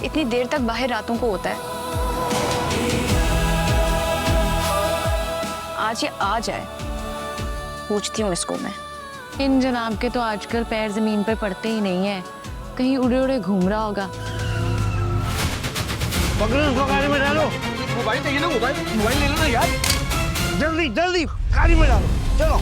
इतनी देर तक बाहर रातों को होता है। आज ये आ जाए, पूछती हूँ इसको मैं। इन जनाब के तो आजकल पैर जमीन पर पड़ते ही नहीं है, कहीं उड़े उड़े घूम रहा होगा। पकड़ो उसको, गाड़ी में डालो। मोबाइल चाहिए ना, मोबाइल ले लो ना यार। जल्दी जल्दी गाड़ी में डालो, चलो।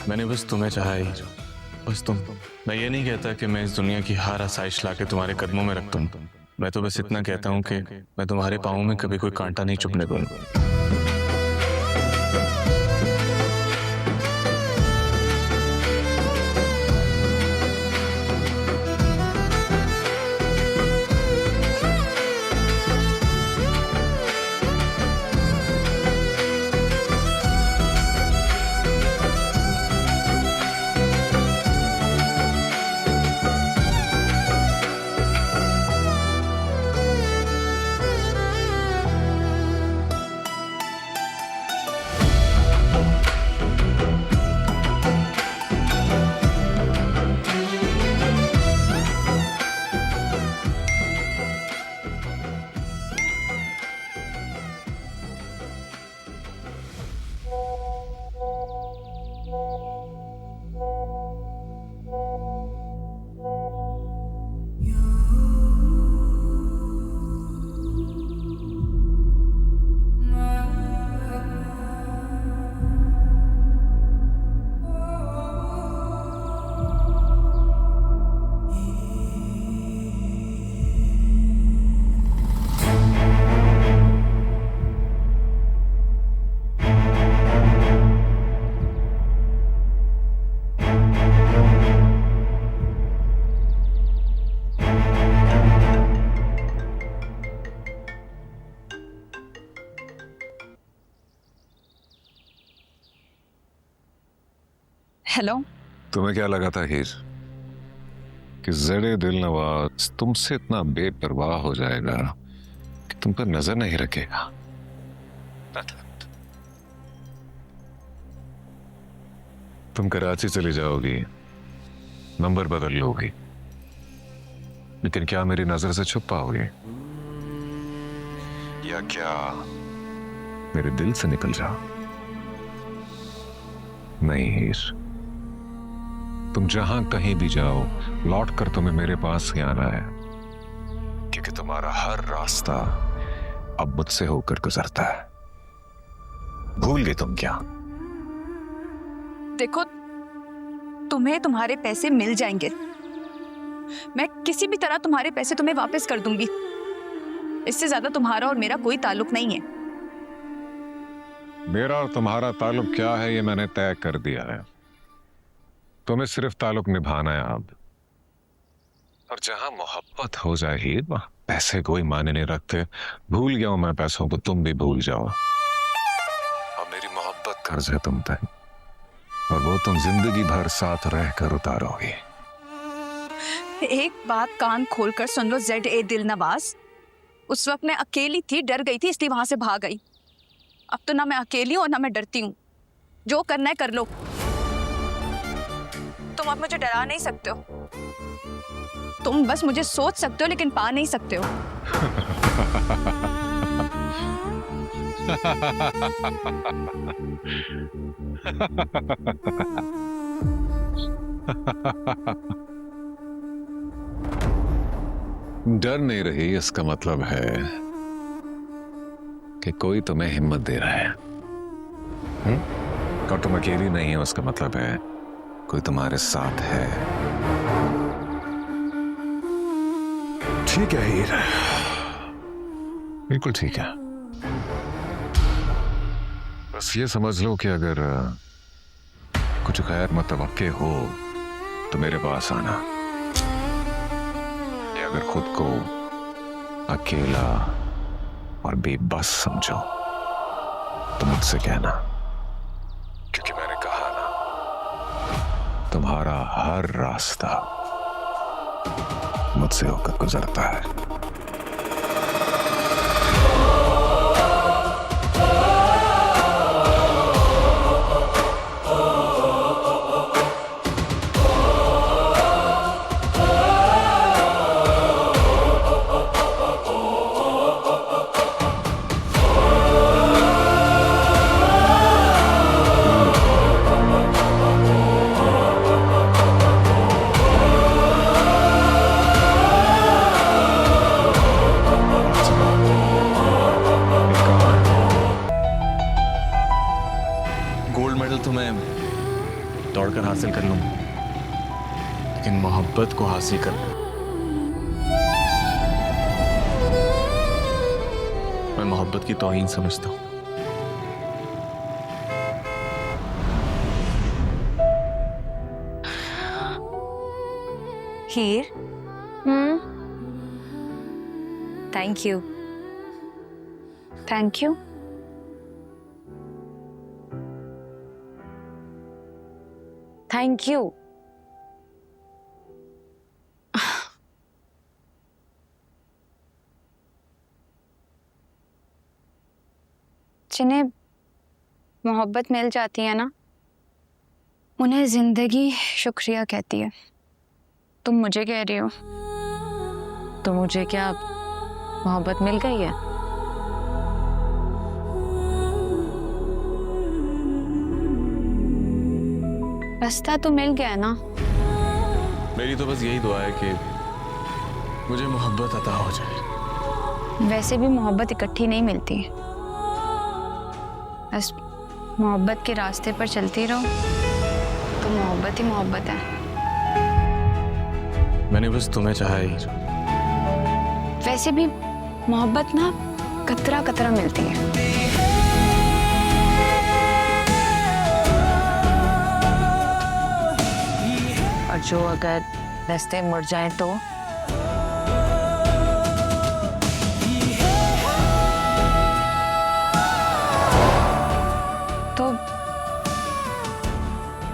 मैंने बस तुम्हें चाहा ही, बस तुम। मैं ये नहीं कहता कि मैं इस दुनिया की हर आसाइश लाके तुम्हारे कदमों में रख दूं। मैं तो बस इतना कहता हूँ कि मैं तुम्हारे पाँव में कभी कोई कांटा नहीं चुभने दूंगा। हेलो। तुम्हें क्या लगा था हीर कि ज़रे दिल नवाज तुमसे इतना बेपरवाह हो जाएगा कि तुम पर नजर नहीं रखेगा? तुम कराची चली जाओगी, नंबर बदल लोगी, लेकिन क्या मेरी नजर से छुप पाओगे? या क्या मेरे दिल से निकल जाओ? नहीं हीर, तुम जहां कहीं भी जाओ, लौट कर तुम्हें मेरे पास ही आना है, क्योंकि तुम्हारा हर रास्ता अब मुझसे होकर गुजरता है। भूल गई तुम क्या? देखो, तुम्हें तुम्हारे पैसे मिल जाएंगे। मैं किसी भी तरह तुम्हारे पैसे तुम्हें वापस कर दूंगी। इससे ज्यादा तुम्हारा और मेरा कोई ताल्लुक नहीं है। मेरा और तुम्हारा ताल्लुक क्या है ये मैंने तय कर दिया है। तुम्हें सिर्फ ताल्लुक निभाना है अब। और जहां मोहब्बत हो जाए ही वहां पैसे कोई मायने नहीं रखते। भूल गया हूं मैं पैसों को, तुम भी भूल जाओ। अब मेरी मोहब्बत कर्ज है तुम पे, और वो तुम जिंदगी भर साथ रहकर उतारोगे। एक बात कान खोलकर सुन लो ZA दिल नवाज। उस वक्त मैं अकेली थी, डर गई थी, इसलिए वहां से भाग गई। अब तो ना मैं अकेली हूं और ना मैं डरती हूं। जो करना है कर लो। तुम अब मुझे डरा नहीं सकते हो। तुम बस मुझे सोच सकते हो लेकिन पा नहीं सकते हो। डर नहीं रही, इसका मतलब है कि कोई तुम्हें हिम्मत दे रहा है। और तुम अकेली नहीं है, उसका मतलब है कोई तुम्हारे साथ है। ठीक है हीर, बिल्कुल ठीक है। बस ये समझ लो कि अगर कुछ गैर मुतवक्के हो तो मेरे पास आना, या अगर खुद को अकेला और बेबस समझो तो मुझसे कहना, क्योंकि मैंने कहा ना, तुम्हारा हर रास्ता मुझसे होकर गुजरता है। गोल्ड मेडल तो मैं दौड़कर हासिल कर लूंगा, लेकिन मोहब्बत को हासिल कर मैं मोहब्बत की तौहीन समझता हूं। Heer, thank you. Thank you. Thank you. जिन्हें मोहब्बत मिल जाती है ना, उन्हें जिंदगी शुक्रिया कहती है। तुम मुझे कह रही हो? तो मुझे क्या मोहब्बत मिल गई है? रास्ता तो मिल गया ना। मेरी तो बस यही दुआ है कि मुझे मोहब्बत अता हो जाए। वैसे भी मोहब्बत इकट्ठी नहीं मिलती, बस मोहब्बत के रास्ते पर चलती रहो तो मोहब्बत ही मोहब्बत है। मैंने बस तुम्हें चाहा ही। वैसे भी मोहब्बत ना कतरा कतरा मिलती है। और जो अगर रास्ते मुड़ जाए तो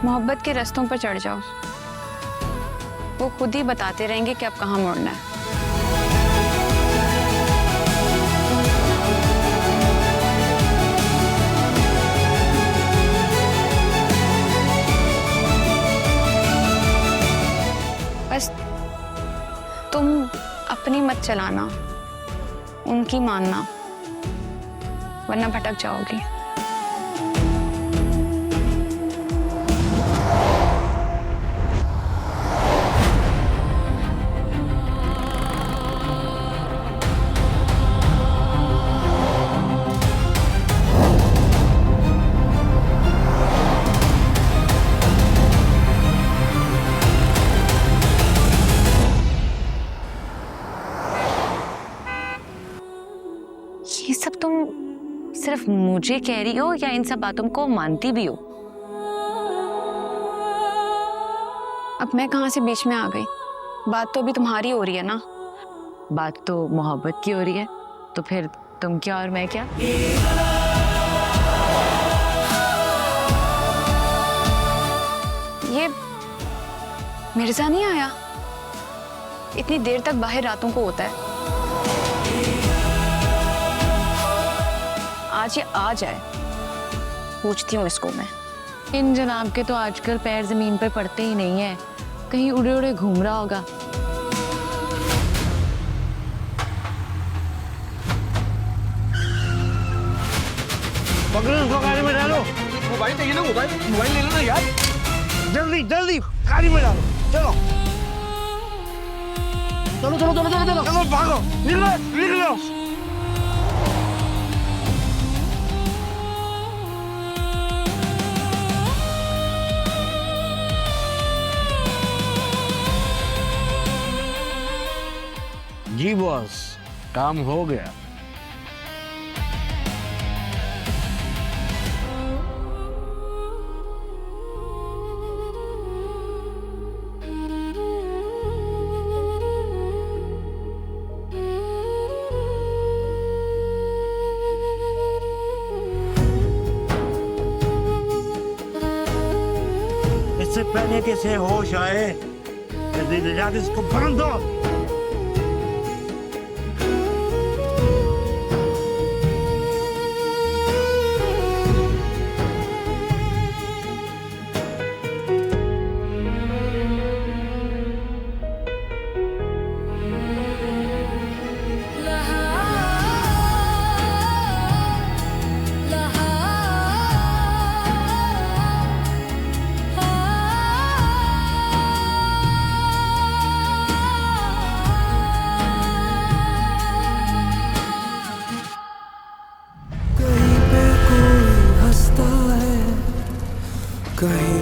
मोहब्बत के रास्तों पर चढ़ जाओ, वो खुद ही बताते रहेंगे कि अब कहाँ मुड़ना है। बस तुम अपनी मत चलाना, उनकी मानना, वरना भटक जाओगी। ये सब तुम सिर्फ मुझे कह रही हो या इन सब बातों को मानती भी हो? अब मैं कहाँ से बीच में आ गई? बात तो अभी तुम्हारी हो रही है ना। बात तो मोहब्बत की हो रही है, तो फिर तुम क्या और मैं क्या? ये मिर्जा नहीं आया? इतनी देर तक बाहर रातों को होता है। आज ये आ जाए, पूछती हूँ इसको मैं। इन जनाब के तो आजकल पैर जमीन पर पड़ते ही नहीं है, कहीं उड़े उड़े घूम रहा होगा। पकड़ो उसको, गाड़ी में डालो। मोबाइल चाहिए ना, मोबाइल ले लेना यार। जल्दी जल्दी गाड़ी में डालो। चलो चलो चलो चलो चलो चलो चलो, भागो, निकलो निकलो। जी बॉस, काम हो गया। इससे पहले किसे होश आए, जल्दी ले जाकर इसको बांध दो। कहीं पे कोई हंसता है, कहीं